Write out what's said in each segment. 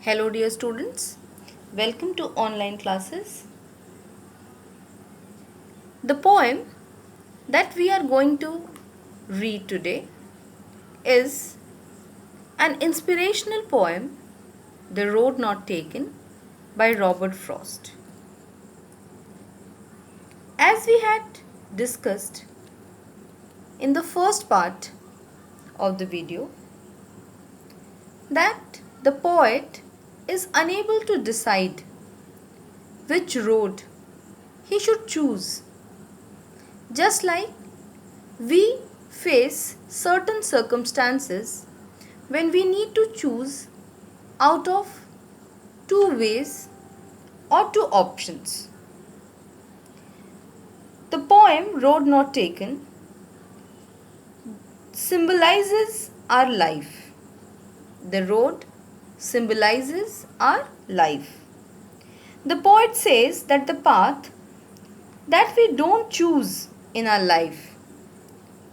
Hello dear students, welcome to online classes. The poem that we are going to read today is an inspirational poem, The Road Not Taken by Robert Frost. As we had discussed in the first part of the video, that the poet is unable to decide which road he should choose. Just like we face certain circumstances when we need to choose out of two ways or two options. The poem Road Not Taken symbolizes our life. The road symbolizes our life. The poet says that the path that we don't choose in our life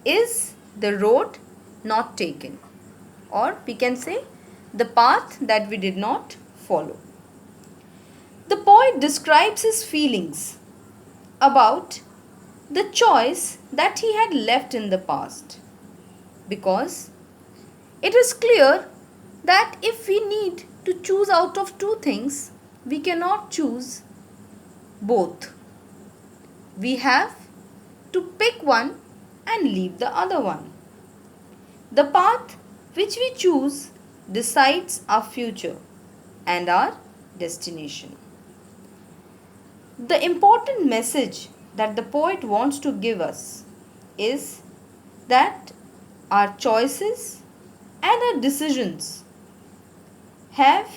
is the road not taken, or we can say the path that we did not follow. The poet describes his feelings about the choice that he had left in the past, because it is clear that if we need to choose out of two things, we cannot choose both. We have to pick one and leave the other one. The path which we choose decides our future and our destination. The important message that the poet wants to give us is that our choices and our decisions have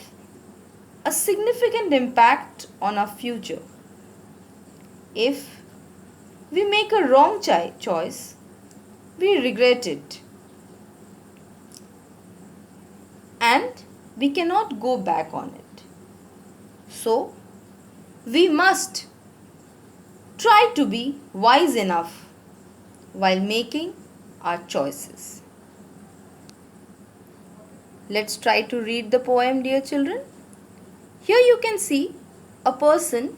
a significant impact on our future. If we make a wrong choice, we regret it and we cannot go back on it. So, we must try to be wise enough while making our choices. Let's try to read the poem, dear children. Here you can see a person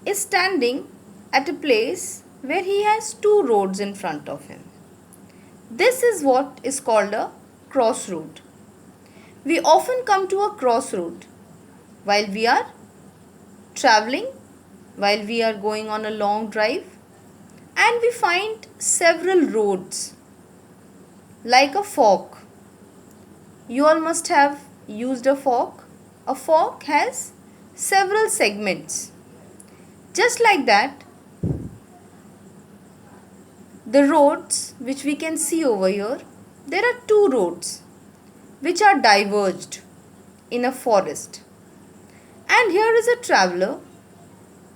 is standing at a place where he has two roads in front of him. This is what is called a crossroad. We often come to a crossroad while we are traveling, while we are going on a long drive, and we find several roads like a fork. You all must have used a fork. A fork has several segments. Just like that, the roads which we can see over here, there are two roads which are diverged in a forest. And here is a traveler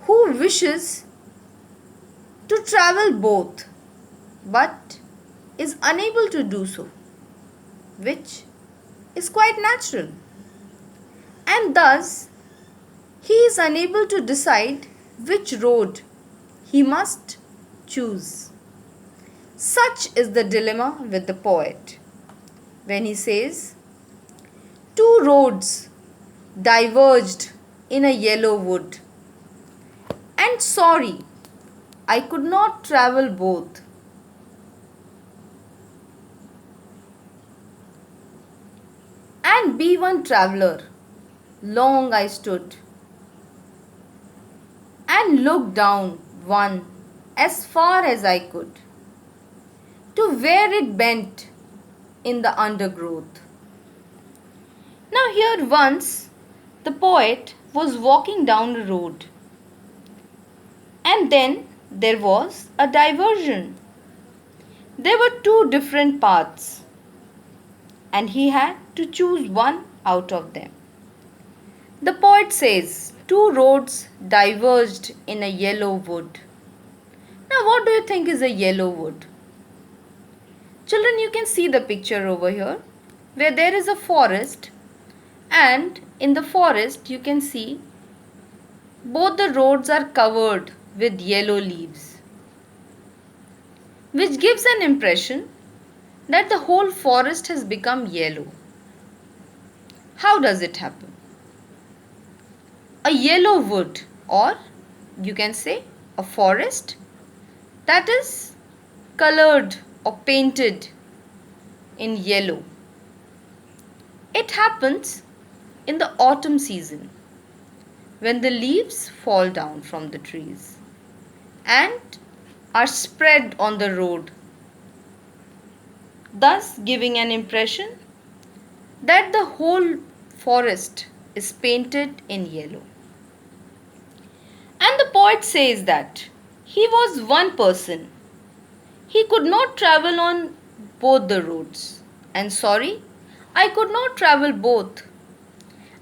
who wishes to travel both but is unable to do so, which is quite natural. And thus, he is unable to decide which road he must choose. Such is the dilemma with the poet when he says, two roads diverged in a yellow wood, and sorry, I could not travel both. And be one traveller, long I stood and looked down one as far as I could, to where it bent in the undergrowth. Now here once the poet was walking down a road, and then there was a diversion. There were two different paths, and he had to choose one out of them. The poet says, two roads diverged in a yellow wood. Now what do you think is a yellow wood? Children, you can see the picture over here where there is a forest, and in the forest you can see both the roads are covered with yellow leaves, which gives an impression that the whole forest has become yellow. How does it happen? a yellow wood, or you can say a forest that is colored or painted in yellow. It happens in the autumn season when the leaves fall down from the trees and are spread on the road, thus giving an impression that the whole forest is painted in yellow. And the poet says that he was one person. He could not travel on both the roads. And sorry, I could not travel both.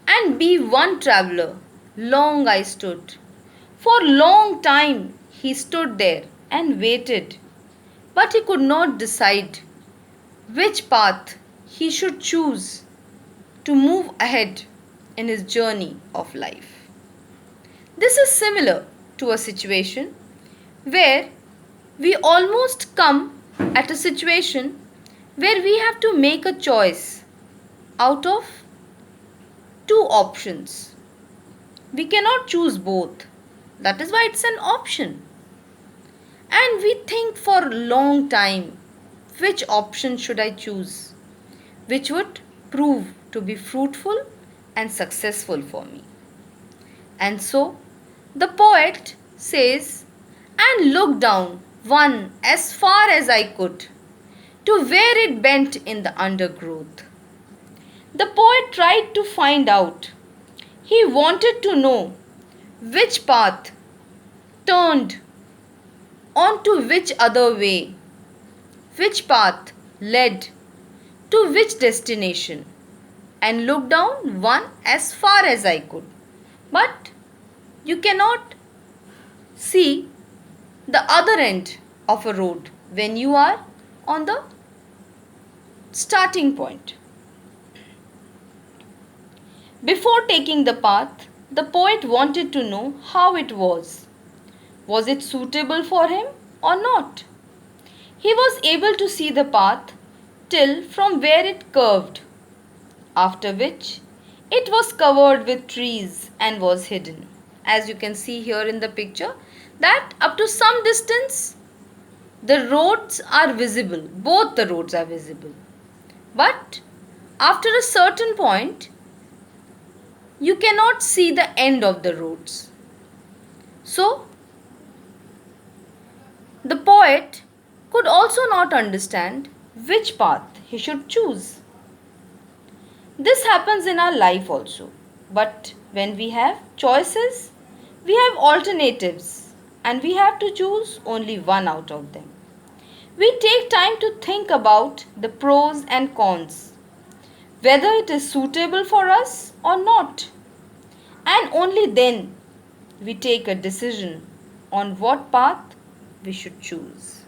And be one traveler, long I stood. For long time he stood there and waited. But he could not decide which path he should choose to move ahead in his journey of life. This is similar to a situation where we almost come at a situation where we have to make a choice out of two options. We cannot choose both. That is why it's an option. And we think for a long time, which option should I choose? Which would prove to be fruitful and successful for me. And so, the poet says, and looked down one as far as I could, to where it bent in the undergrowth. The poet tried to find out. He wanted to know which path turned onto which other way, which path led to which destination, and looked down one as far as I could. But you cannot see the other end of a road when you are on the starting point. Before taking the path, the poet wanted to know how it was. Was it suitable for him or not? He was able to see the path till from where it curved, after which it was covered with trees and was hidden. As you can see here in the picture, that up to some distance the roads are visible, both the roads are visible. But after a certain point, you cannot see the end of the roads. So, the poet could also not understand which path he should choose. This happens in our life also. But when we have choices, we have alternatives and we have to choose only one out of them. We take time to think about the pros and cons, whether it is suitable for us or not. And only then we take a decision on what path we should choose.